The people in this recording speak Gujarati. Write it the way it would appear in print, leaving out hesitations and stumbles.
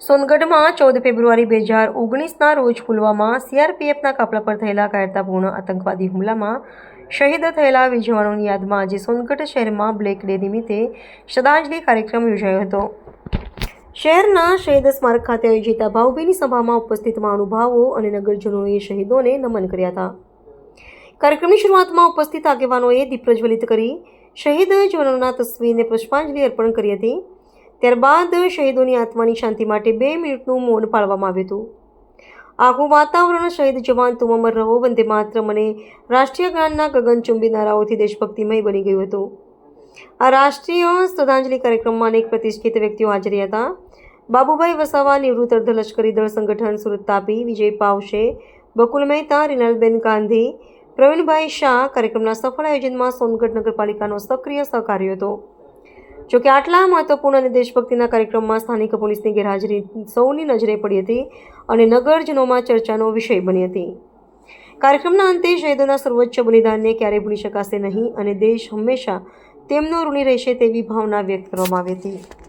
સોનગઢમાં 14 ફેબ્રુઆરી 2019ના રોજ પુલવામા સીઆરપીએફના કાફલા પર થયેલા કાયરતાપૂર્ણ આતંકવાદી હુમલામાં શહીદ થયેલા વીર જવાનોની યાદમાં આજે સોનગઢ શહેરમાં બ્લેક ડે નિમિત્તે શ્રદ્ધાંજલિ કાર્યક્રમ યોજાયો હતો। શહેરના શહીદ સ્મારક ખાતે આયોજિત ભાવભીની સભામાં ઉપસ્થિત મહાનુભાવો અને નગરજનોએ શહીદોને નમન કર્યા હતા। કાર્યક્રમની શરૂઆતમાં ઉપસ્થિત આગેવાનોએ દીપ પ્રજ્વલિત કરી શહીદ જવાનોના તસવીરને પુષ્પાંજલિ અર્પણ કરી હતી। ત્યારબાદ શહીદોની આત્માની શાંતિ માટે 2 મિનિટનું મૌન પાળવામાં આવ્યું હતું। આખું વાતાવરણ શહીદ જવાન તુમ અમર રહો, વંદે માતરમ અને રાષ્ટ્રીય ગાનના ગગનચુંબી નારાઓથી દેશભક્તિમય બની ગયું હતું। આ રાષ્ટ્રીય શ્રદ્ધાંજલિ કાર્યક્રમમાં અનેક પ્રતિષ્ઠિત વ્યક્તિઓ હાજર હતા। બાબુભાઈ વસાવા, નિવૃત્ત અર્ધ લશ્કરી દળ સંગઠન સુરત તાપી, વિજય પાવશે, બકુલ મહેતા, રીનાલબેન ગાંધી, પ્રવીણભાઈ શાહ કાર્યક્રમના સફળ આયોજનમાં સોનગઢ નગરપાલિકાનો સક્રિય સહકારી હતો। જોકે આટલા મહત્વપૂર્ણ અને દેશભક્તિના કાર્યક્રમમાં સ્થાનિક પોલીસની ગેરહાજરી સૌની નજરે પડી હતી અને નગરજનોમાં ચર્ચાનો વિષય બની હતી। કાર્યક્રમના અંતે શહીદોના સર્વોચ્ચ બલિદાનને ક્યારેય ભૂલી શકાશે નહીં અને દેશ હંમેશા તેમનો ઋણી રહેશે તેવી ભાવના વ્યક્ત કરવામાં આવી હતી।